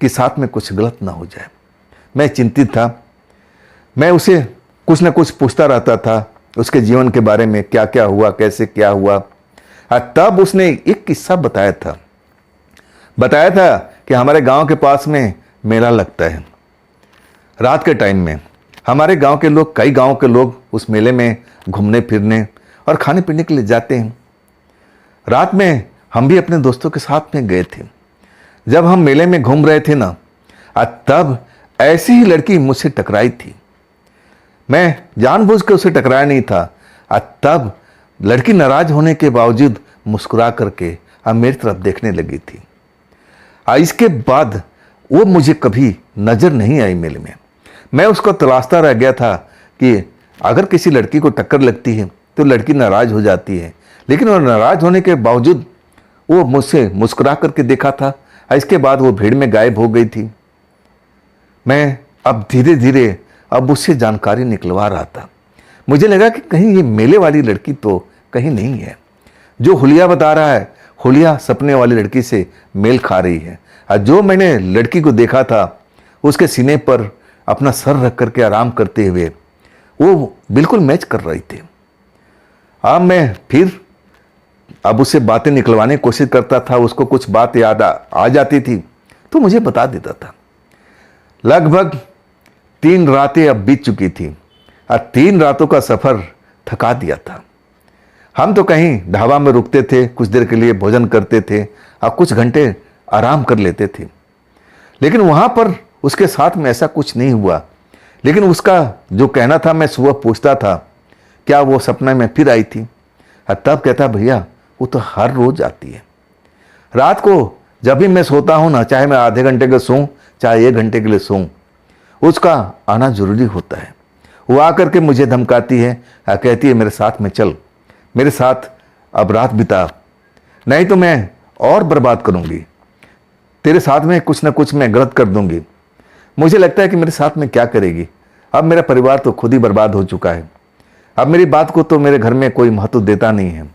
के साथ में कुछ गलत ना हो जाए। मैं चिंतित था। मैं उसे कुछ ना कुछ पूछता रहता था उसके जीवन के बारे में, क्या क्या हुआ, कैसे क्या हुआ। तब उसने एक किस्सा बताया था कि हमारे गांव के पास में मेला लगता है। रात के टाइम में हमारे गांव के लोग, कई गांव के लोग उस मेले में घूमने फिरने और खाने पीने के लिए जाते हैं। रात में हम भी अपने दोस्तों के साथ में गए थे। जब हम मेले में घूम रहे थे ना, तब ऐसी ही लड़की मुझसे टकराई थी। मैं जानबूझ के उसे टकराया नहीं था। तब लड़की नाराज होने के बावजूद मुस्कुरा करके अब मेरी तरफ देखने लगी थी। इसके बाद वो मुझे कभी नज़र नहीं आई मेले में। मैं उसको तलाशता रह गया था कि अगर किसी लड़की को टक्कर लगती है तो लड़की नाराज़ हो जाती है, लेकिन वो नाराज़ होने के बावजूद वो मुझसे मुस्कुरा करके देखा था। इसके बाद वो भीड़ में गायब हो गई थी। मैं अब धीरे धीरे अब उससे जानकारी निकलवा रहा था। मुझे लगा कि कहीं ये मेले वाली लड़की तो कहीं नहीं है। जो हुलिया बता रहा है, हुलिया सपने वाली लड़की से मेल खा रही है। और जो मैंने लड़की को देखा था उसके सीने पर अपना सर रख करके आराम करते हुए, वो बिल्कुल मैच कर रही थी। अब मैं फिर अब उससे बातें निकलवाने की कोशिश करता था। उसको कुछ बात याद आ जाती थी तो मुझे बता देता था। लगभग 3 रातें अब बीत चुकी थी और 3 रातों का सफ़र थका दिया था। हम तो कहीं ढाबा में रुकते थे, कुछ देर के लिए भोजन करते थे और कुछ घंटे आराम कर लेते थे, लेकिन वहाँ पर उसके साथ में ऐसा कुछ नहीं हुआ। लेकिन उसका जो कहना था, मैं सुबह पूछता था क्या वो सपने में फिर आई थी, और तब कहता भैया वो तो हर रोज़ आती है। रात को जब भी मैं सोता हूँ ना, चाहे मैं आधे घंटे के सोऊं चाहे 1 घंटे के लिए सोऊं, उसका आना जरूरी होता है। वो आकर के मुझे धमकाती है और कहती है मेरे साथ में चल, मेरे साथ अब रात बिता, नहीं तो मैं और बर्बाद करूंगी, तेरे साथ में कुछ ना कुछ मैं गलत कर दूंगी। मुझे लगता है कि मेरे साथ में क्या करेगी। अब मेरा परिवार तो खुद ही बर्बाद हो चुका है। अब मेरी बात को तो मेरे घर में कोई महत्व देता नहीं है।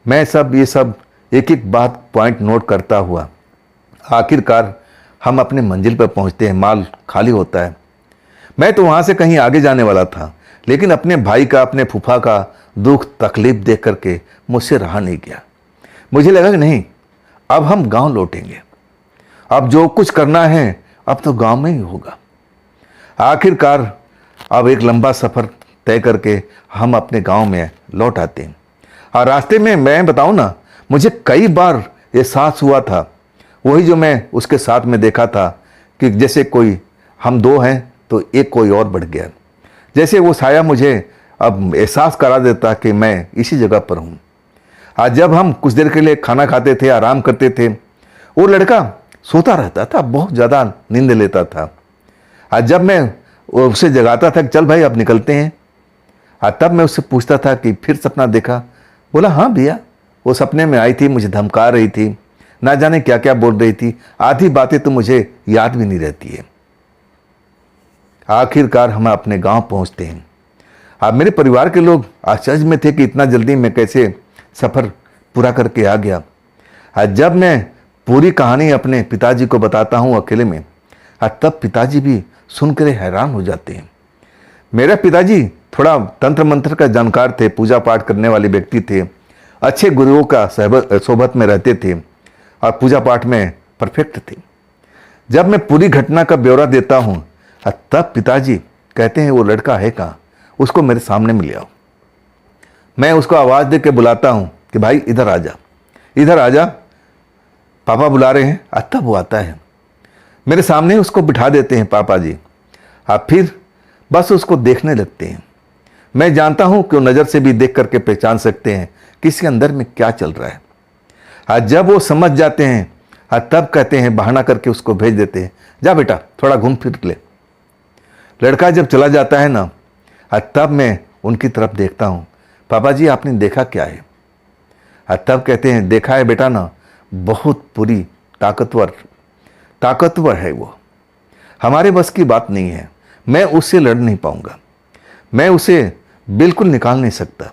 मैं ये सब एक एक बात पॉइंट नोट करता हुआ आखिरकार हम अपने मंजिल पर पहुंचते हैं। माल खाली होता है। मैं तो वहाँ से कहीं आगे जाने वाला था, लेकिन अपने भाई का, अपने फूफा का दुख तकलीफ देख करके मुझसे रहा नहीं गया। मुझे लगा कि नहीं, अब हम गांव लौटेंगे। अब जो कुछ करना है अब तो गांव में ही होगा। आखिरकार अब एक लंबा सफ़र तय करके हम अपने गांव में लौट आते हैं। और रास्ते में मैं बताऊं ना, मुझे कई बार एहसास हुआ था, वही जो मैं उसके साथ में देखा था कि जैसे कोई हम 2 हैं तो एक कोई और बढ़ गया। जैसे वो साया मुझे अब एहसास करा देता कि मैं इसी जगह पर हूँ। आज जब हम कुछ देर के लिए खाना खाते थे, आराम करते थे, वो लड़का सोता रहता था, बहुत ज़्यादा नींद लेता था। आज जब मैं उसे जगाता था कि चल भाई अब निकलते हैं, आज तब मैं उससे पूछता था कि फिर सपना देखा। बोला हाँ भैया, वो सपने में आई थी, मुझे धमका रही थी, ना जाने क्या क्या बोल रही थी, आधी बातें तो मुझे याद भी नहीं रहती है। आखिरकार हम अपने गांव पहुंचते हैं। अब मेरे परिवार के लोग आश्चर्य में थे कि इतना जल्दी मैं कैसे सफ़र पूरा करके आ गया। आज जब मैं पूरी कहानी अपने पिताजी को बताता हूँ अकेले में, तब पिताजी भी सुनकर हैरान हो जाते हैं। मेरे पिताजी थोड़ा तंत्र मंत्र का जानकार थे, पूजा पाठ करने वाले व्यक्ति थे, अच्छे गुरुओं का सोबत में रहते थे और पूजा पाठ में परफेक्ट थे। जब मैं पूरी घटना का ब्यौरा देता हूँ तब पिताजी कहते हैं वो लड़का है कहाँ, उसको मेरे सामने में ले आओ। मैं उसको आवाज़ दे के बुलाता हूँ कि भाई इधर आ जा, इधर आ जा, पापा बुला रहे हैं। तब वो आता है, मेरे सामने उसको बिठा देते हैं पापा जी। आप फिर बस उसको देखने लगते हैं। मैं जानता हूँ कि वो नज़र से भी देख करके पहचान सकते हैं कि इसके अंदर में क्या चल रहा है। आज जब वो समझ जाते हैं तब कहते हैं, बहाना करके उसको भेज देते हैं, जा बेटा थोड़ा घूम फिर ले। लड़का जब चला जाता है ना, तब मैं उनकी तरफ देखता हूँ, पापा जी आपने देखा क्या है? तब कहते हैं देखा है बेटा ना, बहुत पूरी ताकतवर है वो, हमारे बस की बात नहीं है, मैं उससे लड़ नहीं पाऊंगा, मैं उसे बिल्कुल निकाल नहीं सकता।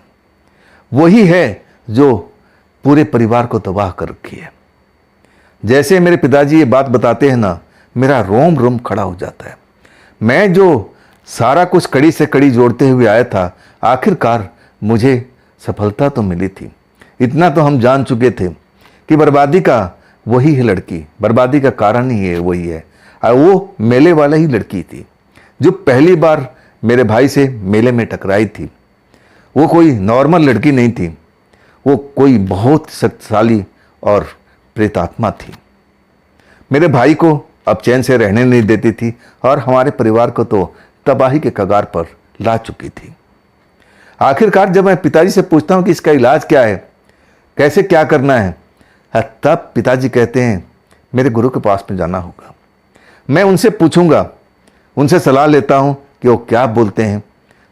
वही है जो पूरे परिवार को तबाह कर रखी है। जैसे मेरे पिताजी ये बात बताते हैं ना, मेरा रोम रोम खड़ा हो जाता है। मैं जो सारा कुछ कड़ी से कड़ी जोड़ते हुए आया था, आखिरकार मुझे सफलता तो मिली थी। इतना तो हम जान चुके थे कि बर्बादी का वही है लड़की, बर्बादी का कारण ही है वही है। और वो मेले वाला ही लड़की थी जो पहली बार मेरे भाई से मेले में टकराई थी। वो कोई नॉर्मल लड़की नहीं थी, वो कोई बहुत शक्तिशाली और प्रेतात्मा थी। मेरे भाई को अब चैन से रहने नहीं देती थी और हमारे परिवार को तो तबाही के कगार पर ला चुकी थी। आखिरकार जब मैं पिताजी से पूछता हूँ कि इसका इलाज क्या है, कैसे क्या करना है, तब पिताजी कहते हैं मेरे गुरु के पास में जाना होगा। मैं उनसे पूछूंगा, उनसे सलाह लेता हूँ कि वो क्या बोलते हैं,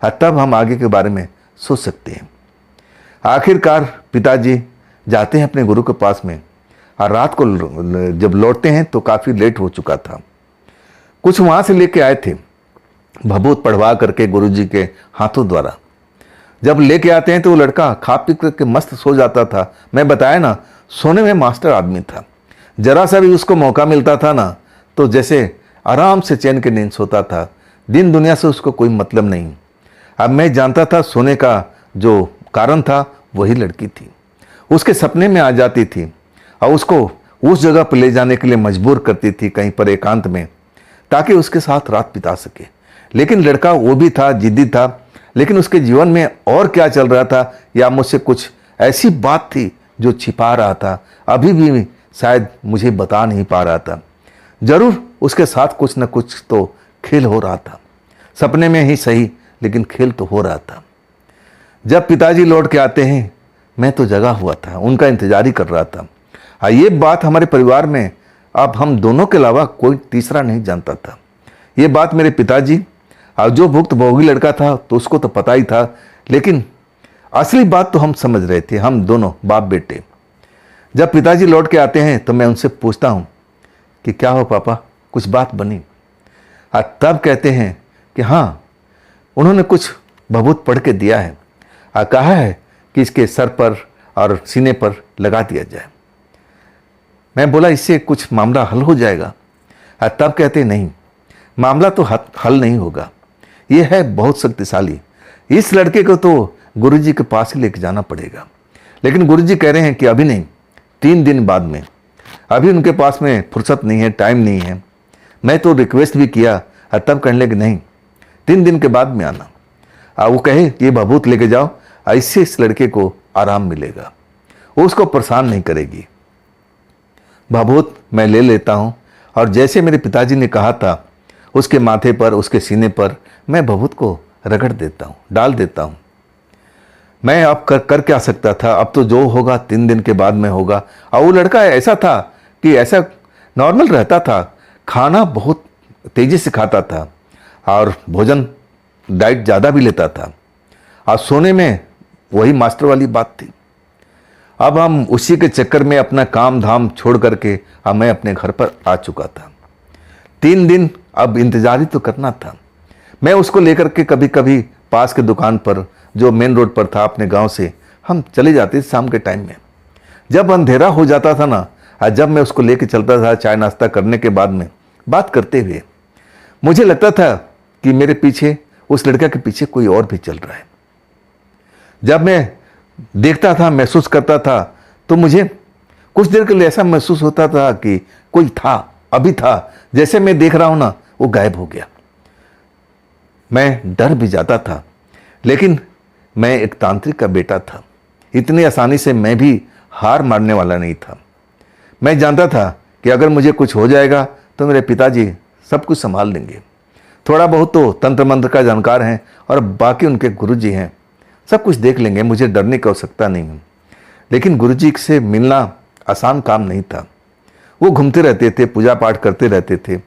तब हम आगे के बारे में सोच सकते हैं। आखिरकार पिताजी जाते हैं अपने गुरु के पास में, और रात को जब लौटते हैं तो काफ़ी लेट हो चुका था। कुछ वहाँ से लेके आए थे भभूत पढ़वा करके गुरुजी के हाथों द्वारा। जब लेके आते हैं तो वो लड़का खा पी करके मस्त सो जाता था। मैं बताया ना, सोने में मास्टर आदमी था। जरा सा भी उसको मौका मिलता था ना तो जैसे आराम से चैन के नींद सोता था। दिन दुनिया से उसको कोई मतलब नहीं। अब मैं जानता था सोने का जो कारण था वही लड़की थी। उसके सपने में आ जाती थी और उसको उस जगह पर ले जाने के लिए मजबूर करती थी, कहीं पर एकांत में, ताकि उसके साथ रात बिता सके। लेकिन लड़का वो भी था, जिद्दी था, लेकिन उसके जीवन में और क्या चल रहा था, या मुझसे कुछ ऐसी बात थी जो छिपा रहा था, अभी भी शायद मुझे बता नहीं पा रहा था। जरूर उसके साथ कुछ न कुछ तो खेल हो रहा था, सपने में ही सही, लेकिन खेल तो हो रहा था। जब पिताजी लौट के आते हैं, मैं तो जगा हुआ था, उनका इंतजार ही कर रहा था। ये बात हमारे परिवार में अब हम दोनों के अलावा कोई तीसरा नहीं जानता था। ये बात मेरे पिताजी और जो भुक्तभोगी लड़का था तो उसको तो पता ही था, लेकिन असली बात तो हम समझ रहे थे, हम दोनों बाप बेटे। जब पिताजी लौट के आते हैं तो मैं उनसे पूछता हूँ कि क्या हो पापा, कुछ बात बनी? तब कहते हैं कि हाँ, उन्होंने कुछ भभूत पढ़ के दिया है और कहा है कि इसके सर पर और सीने पर लगा दिया जाए। मैं बोला इससे कुछ मामला हल हो जाएगा? तब कहते नहीं, मामला तो हल नहीं होगा, ये है बहुत शक्तिशाली, इस लड़के को तो गुरुजी के पास ही लेके जाना पड़ेगा। लेकिन गुरुजी कह रहे हैं कि अभी नहीं, 3 दिन बाद में, अभी उनके पास में फुर्सत नहीं है, टाइम नहीं है। मैं तो रिक्वेस्ट भी किया, तब कहने लगे नहीं, 3 दिन के बाद में आना। वो कहे ये भभूत लेके जाओ, इससे इस लड़के को आराम मिलेगा, वो उसको परेशान नहीं करेगी। भभूत मैं ले लेता हूँ और जैसे मेरे पिताजी ने कहा था, उसके माथे पर, उसके सीने पर मैं भभूत को रगड़ देता हूँ, डाल देता हूँ। मैं अब कर क्या सकता था? अब तो जो होगा 3 दिन के बाद में होगा। और वो लड़का ऐसा था कि ऐसा नॉर्मल रहता था, खाना बहुत तेजी से खाता था और भोजन डाइट ज़्यादा भी लेता था, और सोने में वही मास्टर वाली बात थी। अब हम उसी के चक्कर में अपना काम धाम छोड़ करके अब मैं अपने घर पर आ चुका था। 3 दिन अब इंतजार ही तो करना था। मैं उसको लेकर के कभी कभी पास के दुकान पर, जो मेन रोड पर था अपने गांव से, हम चले जाते शाम के टाइम में। जब अंधेरा हो जाता था ना, जब मैं उसको लेके चलता था चाय नाश्ता करने के बाद में, बात करते हुए, मुझे लगता था कि मेरे पीछे, उस लड़का के पीछे कोई और भी चल रहा है। जब मैं देखता था, महसूस करता था, तो मुझे कुछ देर के लिए ऐसा महसूस होता था कि कोई था, अभी था, जैसे मैं देख रहा हूं ना, वो गायब हो गया। मैं डर भी जाता था, लेकिन मैं एक तांत्रिक का बेटा था, इतनी आसानी से मैं भी हार मारने वाला नहीं था। मैं जानता था कि अगर मुझे कुछ हो जाएगा तो मेरे पिताजी सब कुछ संभाल लेंगे। थोड़ा बहुत तो तंत्र मंत्र का जानकार हैं और बाकी उनके गुरुजी हैं, सब कुछ देख लेंगे, मुझे डरने की आवश्यकता नहीं है। लेकिन गुरुजी से मिलना आसान काम नहीं था। वो घूमते रहते थे, पूजा पाठ करते रहते थे।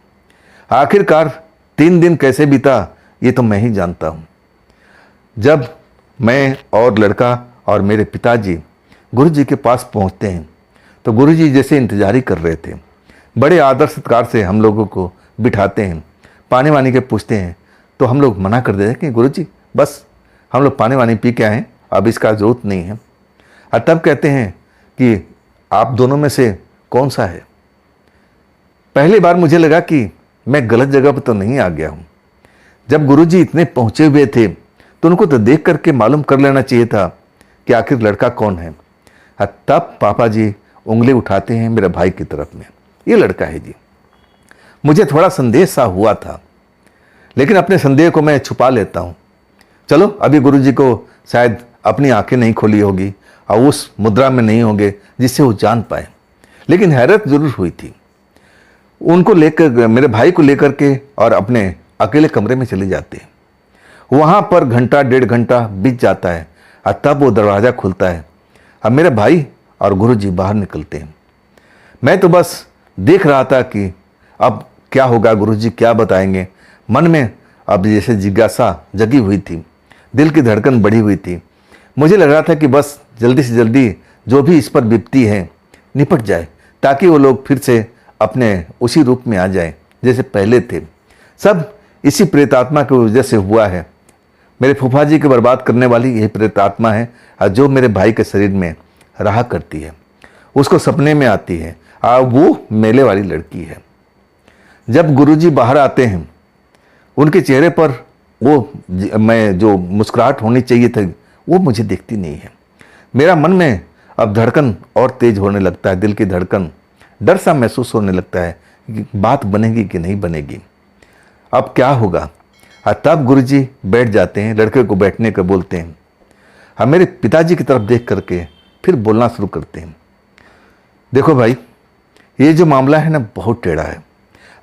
आखिरकार 3 दिन कैसे बीता ये तो मैं ही जानता हूँ। जब मैं और लड़का और मेरे पिताजी गुरुजी के पास पहुँचते हैं तो गुरुजी जैसे इंतजार ही कर रहे थे। बड़े आदर सत्कार से हम लोगों को बिठाते हैं, पानी वानी के पूछते हैं, तो हम लोग मना कर देते हैं कि गुरुजी बस हम लोग पानी वानी पी के आए, अब इसका ज़रूरत नहीं है। और तब कहते हैं कि आप दोनों में से कौन सा है? पहली बार मुझे लगा कि मैं गलत जगह पर तो नहीं आ गया हूँ। जब गुरुजी इतने पहुँचे हुए थे तो उनको तो देख करके मालूम कर लेना चाहिए था कि आखिर लड़का कौन है। तब पापा जी उंगली उठाते हैं मेरे भाई की तरफ में, ये लड़का है जी। मुझे थोड़ा संदेह सा हुआ था, लेकिन अपने संदेह को मैं छुपा लेता हूँ। चलो, अभी गुरुजी को शायद अपनी आंखें नहीं खोली होगी और उस मुद्रा में नहीं होंगे जिससे वो जान पाए, लेकिन हैरत जरूर हुई थी। उनको लेकर, मेरे भाई को लेकर के, और अपने अकेले कमरे में चले जाते हैं। वहाँ पर घंटा 1.5 घंटा बीत जाता है और तब वो दरवाज़ा खुलता है। अब मेरे भाई और गुरुजी बाहर निकलते हैं। मैं तो बस देख रहा था कि अब क्या होगा, गुरुजी क्या बताएंगे। मन में अब जैसे जिज्ञासा जगी हुई थी, दिल की धड़कन बढ़ी हुई थी। मुझे लग रहा था कि बस जल्दी से जल्दी जो भी इस पर विपत्ति है निपट जाए, ताकि वो लोग फिर से अपने उसी रूप में आ जाए जैसे पहले थे। सब इसी प्रेतात्मा की वजह से हुआ है। मेरे फूफा जी को बर्बाद करने वाली यही प्रेतात्मा है जो मेरे भाई के शरीर में रहा करती है। उसको सपने में आती है और वो मेले वाली लड़की है। जब गुरुजी बाहर आते हैं, उनके चेहरे पर वो मैं जो मुस्कुराहट होनी चाहिए थी वो मुझे दिखती नहीं है। मेरा मन में अब धड़कन और तेज होने लगता है, दिल की धड़कन, डर सा महसूस होने लगता है कि बात बनेगी कि नहीं बनेगी, अब क्या होगा। तब गुरुजी बैठ जाते हैं, लड़के को बैठने का बोलते हैं। हम मेरे पिताजी की तरफ देख करके फिर बोलना शुरू करते हैं। देखो भाई, ये जो मामला है ना बहुत टेढ़ा है।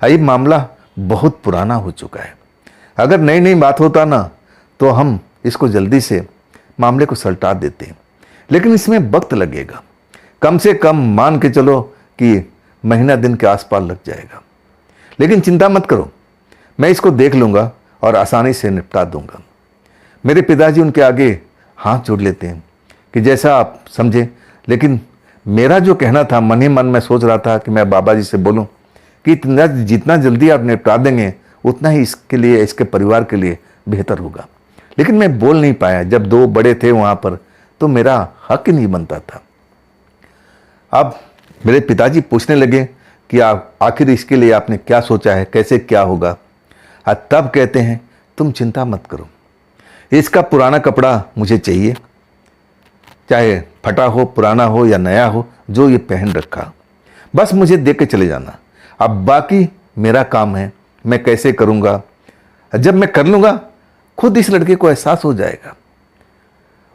ये मामला बहुत पुराना हो चुका है। अगर नई नई बात होता ना तो हम इसको जल्दी से मामले को सलटा देते हैं, लेकिन इसमें वक्त लगेगा। कम से कम मान के चलो कि महीना दिन के आसपास लग जाएगा। लेकिन चिंता मत करो, मैं इसको देख लूँगा और आसानी से निपटा दूंगा। मेरे पिताजी उनके आगे हाथ जोड़ लेते हैं कि जैसा आप समझे। लेकिन मेरा जो कहना था, मन ही मन में सोच रहा था कि मैं बाबा जी से बोलूं कि जितना जल्दी आप निपटा देंगे उतना ही इसके लिए, इसके परिवार के लिए बेहतर होगा। लेकिन मैं बोल नहीं पाया। जब 2 बड़े थे वहाँ पर तो मेरा हक ही नहीं बनता था। अब मेरे पिताजी पूछने लगे कि आखिर इसके लिए आपने क्या सोचा है, कैसे क्या होगा। तब कहते हैं तुम चिंता मत करो, इसका पुराना कपड़ा मुझे चाहिए, चाहे फटा हो, पुराना हो या नया हो, जो ये पहन रखा, बस मुझे दे के चले जाना। अब बाकी मेरा काम है, मैं कैसे करूँगा। जब मैं कर लूँगा खुद इस लड़के को एहसास हो जाएगा,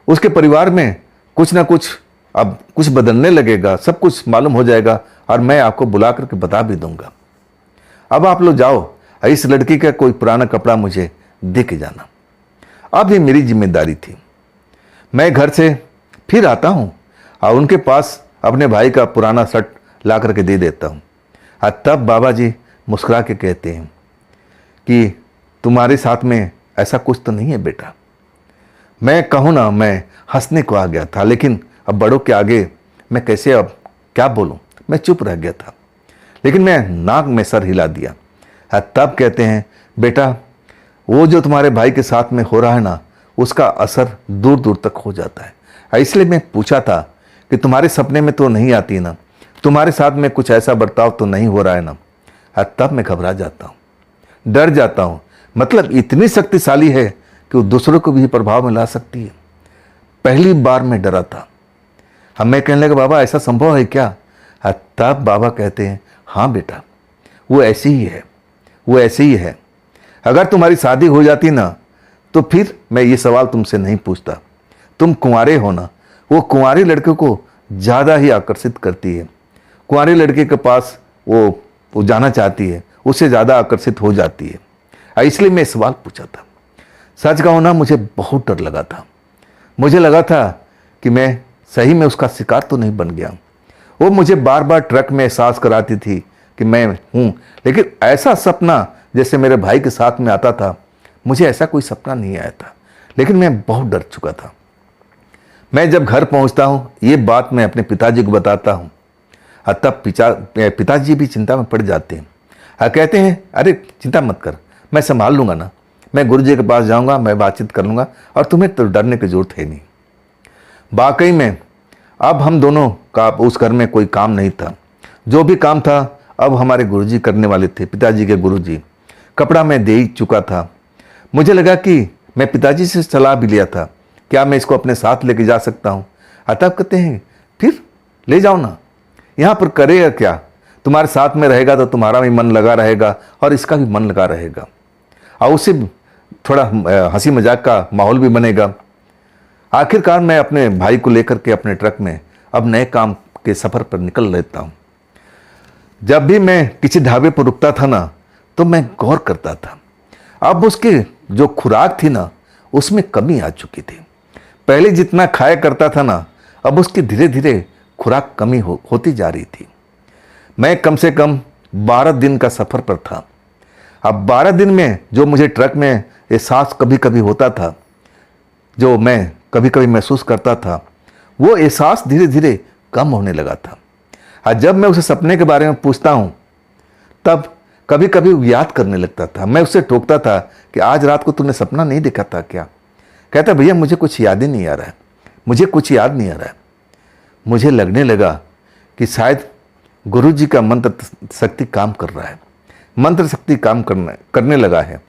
उसके परिवार में कुछ ना कुछ अब कुछ बदलने लगेगा, सब कुछ मालूम हो जाएगा और मैं आपको बुला करके बता भी दूंगा। अब आप लोग जाओ, इस लड़की का कोई पुराना कपड़ा मुझे दे के जाना। अब ये मेरी जिम्मेदारी थी। मैं घर से फिर आता हूँ और उनके पास अपने भाई का पुराना शर्ट ला करके दे देता हूँ। तब बाबा जी मुस्कुरा के कहते हैं कि तुम्हारे साथ में ऐसा कुछ तो नहीं है बेटा। मैं कहूँ ना, मैं हंसने को आ गया था, लेकिन अब बड़ों के आगे मैं कैसे अब क्या बोलूँ। मैं चुप रह गया था, लेकिन मैं नाक में सर हिला दिया। तब कहते हैं बेटा, वो जो तुम्हारे भाई के साथ में हो रहा है ना, उसका असर दूर दूर तक हो जाता है। इसलिए मैं पूछा था कि तुम्हारे सपने में तो नहीं आती ना, तुम्हारे साथ में कुछ ऐसा बर्ताव तो नहीं हो रहा है ना। तब मैं घबरा जाता हूँ, डर जाता हूँ। मतलब इतनी शक्तिशाली है कि वो दूसरों को भी प्रभाव में ला सकती है। पहली बार मैं डरा था। मैं कहने लगा बाबा ऐसा संभव है क्या। तब बाबा कहते हैं हाँ बेटा, वो ऐसी ही है, वो ऐसे ही है। अगर तुम्हारी शादी हो जाती ना तो फिर मैं ये सवाल तुमसे नहीं पूछता। तुम कुंवारे हो ना, वो कुंवारे लड़के को ज़्यादा ही आकर्षित करती है। कुंवारे लड़के के पास वो जाना चाहती है, उससे ज़्यादा आकर्षित हो जाती है। इसलिए मैं सवाल पूछा था। सच कहूँ ना, मुझे बहुत डर लगा था। मुझे लगा था कि मैं सही में उसका शिकार तो नहीं बन गया। वो मुझे बार बार ट्रक में एहसास कराती थी कि मैं हूँ, लेकिन ऐसा सपना जैसे मेरे भाई के साथ में आता था, मुझे ऐसा कोई सपना नहीं आया था। लेकिन मैं बहुत डर चुका था। मैं जब घर पहुँचता हूँ, ये बात मैं अपने पिताजी को बताता हूँ। तब पिताजी भी चिंता में पड़ जाते हैं। कहते हैं अरे चिंता मत कर, मैं संभाल लूँगा ना, मैं गुरुजी के पास जाऊँगा, मैं बातचीत कर लूँगा और तुम्हें तो डरने की जरूरत है नहीं। वाकई में अब हम दोनों का उस घर में कोई काम नहीं था। जो भी काम था अब हमारे गुरुजी करने वाले थे। पिताजी के गुरुजी। कपड़ा मैं दे ही चुका था। मुझे लगा कि मैं पिताजी से सलाह भी लिया था, क्या मैं इसको अपने साथ लेके जा सकता हूँ। तब कहते हैं फिर ले जाओ ना, यहाँ पर करेगा क्या, तुम्हारे साथ में रहेगा तो तुम्हारा भी मन लगा रहेगा और इसका भी मन लगा रहेगा और उससे थोड़ा हंसी मजाक का माहौल भी बनेगा। आखिरकार मैं अपने भाई को लेकर के अपने ट्रक में अब नए काम के सफ़र पर निकल लेता हूँ। जब भी मैं किसी ढाबे पर रुकता था ना तो मैं गौर करता था। अब उसकी जो खुराक थी ना उसमें कमी आ चुकी थी। पहले जितना खाया करता था ना, अब उसकी धीरे धीरे खुराक कमी होती जा रही थी। मैं कम से कम 12 दिन का सफ़र पर था। अब 12 दिन में जो मुझे ट्रक में एहसास कभी कभी होता था, जो मैं कभी कभी महसूस करता था, वो एहसास धीरे धीरे कम होने लगा था। और जब मैं उसे सपने के बारे में पूछता हूँ, तब कभी कभी वो याद करने लगता था। मैं उससे टोकता था कि आज रात को तूने सपना नहीं देखा था क्या? कहता भैया मुझे कुछ याद ही नहीं आ रहा है, मुझे कुछ याद नहीं आ रहा है। मुझे लगने लगा कि शायद गुरु जी का मंत्र शक्ति काम कर रहा है, मंत्र शक्ति काम करने लगा है।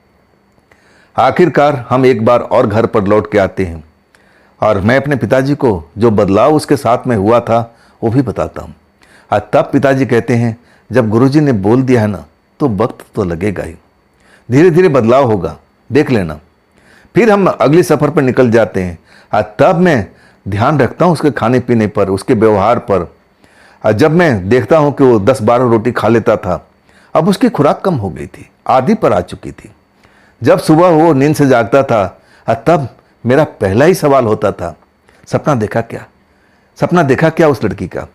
आखिरकार हम एक बार और घर पर लौट के आते हैं और मैं अपने पिताजी को जो बदलाव उसके साथ में हुआ था वो भी बताता हूँ। और तब पिताजी कहते हैं, जब गुरुजी ने बोल दिया है ना, तो वक्त तो लगेगा ही, धीरे धीरे बदलाव होगा, देख लेना। फिर हम अगले सफ़र पर निकल जाते हैं और तब मैं ध्यान रखता हूँ उसके खाने पीने पर, उसके व्यवहार पर। और जब मैं देखता हूँ कि वो 10-12 रोटी खा लेता था, अब उसकी खुराक कम हो गई थी, आधी पर आ चुकी थी। जब सुबह वो नींद से जागता था और तब मेरा पहला ही सवाल होता था, सपना देखा क्या? सपना देखा क्या उस लड़की का?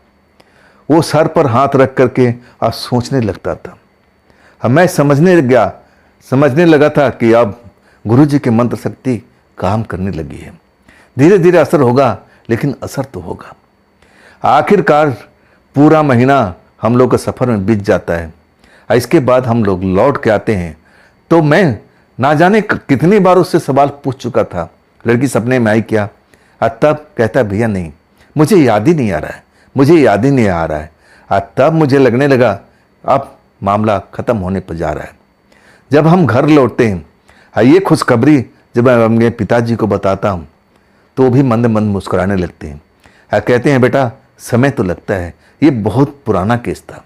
वो सर पर हाथ रख करके और सोचने लगता था। मैं समझने लगा था कि अब गुरुजी की मंत्र शक्ति काम करने लगी है। धीरे धीरे असर होगा, लेकिन असर तो होगा। आखिरकार पूरा महीना हम लोग का सफ़र में बीत जाता है। इसके बाद हम लोग लौट के आते हैं, तो मैं ना जाने कितनी बार उससे सवाल पूछ चुका था, लड़की सपने में आई क्या? तब कहता भैया नहीं, मुझे याद ही नहीं आ रहा है, मुझे याद ही नहीं आ रहा है। तब मुझे लगने लगा अब मामला ख़त्म होने पर जा रहा है। जब हम घर लौटते हैं, ये खुशखबरी जब मैं अपने पिताजी को बताता हूँ, तो वो भी मंद मंद मुस्कुराने लगते हैं। कहते हैं बेटा समय तो लगता है, ये बहुत पुराना केस था।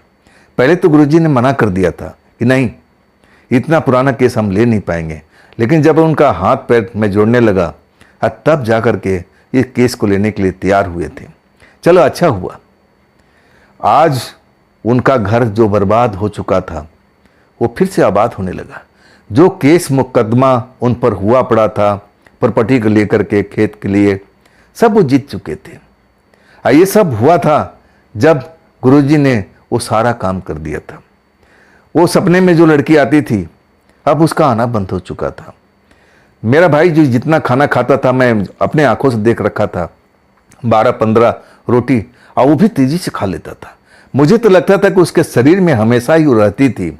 पहले तो गुरुजी ने मना कर दिया था कि नहीं, इतना पुराना केस हम ले नहीं पाएंगे, लेकिन जब उनका हाथ पैर में जोड़ने लगा, तब जा कर के ये केस को लेने के लिए तैयार हुए थे। चलो अच्छा हुआ, आज उनका घर जो बर्बाद हो चुका था वो फिर से आबाद होने लगा। जो केस मुकदमा उन पर हुआ पड़ा था, प्रॉपर्टी को लेकर के, खेत के लिए, सब वो जीत चुके थे। ये सब हुआ था जब गुरुजी ने वो सारा काम कर दिया था। वो सपने में जो लड़की आती थी, अब उसका आना बंद हो चुका था। मेरा भाई जो जितना खाना खाता था, मैं अपने आंखों से देख रखा था, 12-15 रोटी, और वो भी तेजी से खा लेता था। मुझे तो लगता था कि उसके शरीर में हमेशा ही वो रहती थी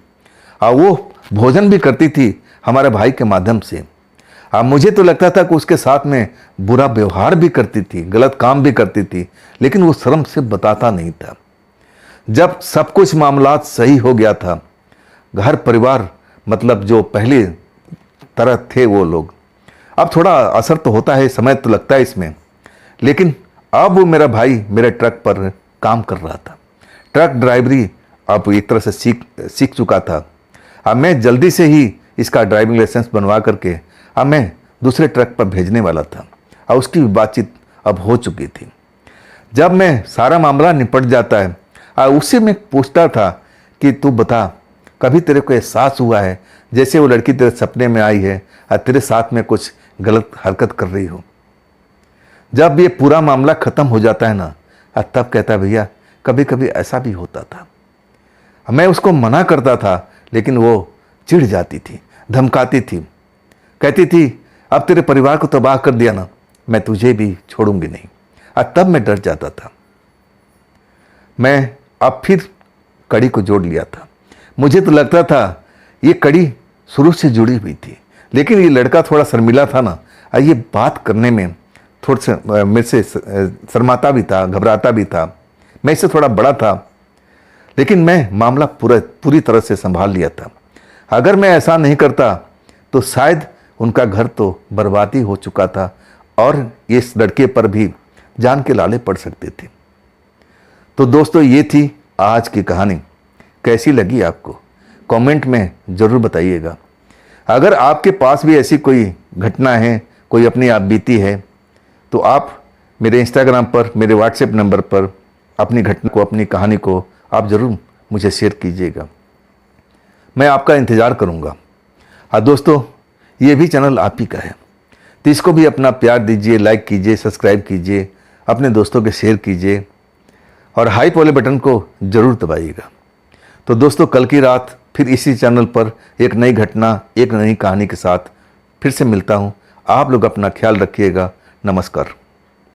और वो भोजन भी करती थी हमारे भाई के माध्यम से। मुझे तो लगता था कि उसके साथ में बुरा व्यवहार भी करती थी, गलत काम भी करती थी, लेकिन वो शर्म से बताता नहीं था। जब सब कुछ मामलात सही हो गया था, घर परिवार मतलब जो पहले तरह थे वो लोग, अब थोड़ा असर तो होता है, समय तो लगता है इसमें, लेकिन अब वो मेरा भाई मेरे ट्रक पर काम कर रहा था। ट्रक ड्राइवरी अब एक तरह से सीख चुका था। अब मैं जल्दी से ही इसका ड्राइविंग लाइसेंस बनवा करके अब मैं दूसरे ट्रक पर भेजने वाला था और उसकी बातचीत अब हो चुकी थी। जब मैं सारा मामला निपट जाता है और उससे मैं पूछता था कि तू बता, कभी तेरे को एहसास हुआ है जैसे वो लड़की तेरे सपने में आई है और तेरे साथ में कुछ गलत हरकत कर रही हो? जब ये पूरा मामला ख़त्म हो जाता है ना, तब कहता भैया कभी कभी ऐसा भी होता था। मैं उसको मना करता था, लेकिन वो चिढ़ जाती थी, धमकाती थी, कहती थी अब तेरे परिवार को तबाह कर दिया ना, मैं तुझे भी छोड़ूंगी नहीं। तब मैं डर जाता था। मैं अब फिर कड़ी को जोड़ लिया था। मुझे तो लगता था ये कड़ी शुरू से जुड़ी हुई थी, लेकिन ये लड़का थोड़ा शर्मिला था ना, ये बात करने में थोड़ा से मेरे से शर्माता भी था, घबराता भी था। मैं इससे थोड़ा बड़ा था, लेकिन मैं मामला पूरी तरह से संभाल लिया था। अगर मैं ऐसा नहीं करता तो शायद उनका घर तो बर्बादी हो चुका था और इस लड़के पर भी जान के लाले पड़ सकते थे। तो दोस्तों, ये थी आज की कहानी। कैसी लगी आपको? कमेंट में ज़रूर बताइएगा। अगर आपके पास भी ऐसी कोई घटना है, कोई अपनी आप बीती है, तो आप मेरे इंस्टाग्राम पर, मेरे व्हाट्सएप नंबर पर अपनी घटना को, अपनी कहानी को आप ज़रूर मुझे शेयर कीजिएगा। मैं आपका इंतज़ार करूँगा। दोस्तों, ये भी चैनल आप ही का है, तो इसको भी अपना प्यार दीजिए, लाइक कीजिए, सब्सक्राइब कीजिए, अपने दोस्तों के शेयर कीजिए और हाइप वाले बटन को ज़रूर दबाइएगा। तो दोस्तों, कल की रात फिर इसी चैनल पर एक नई घटना, एक नई कहानी के साथ फिर से मिलता हूँ। आप लोग अपना ख्याल रखिएगा। नमस्कार।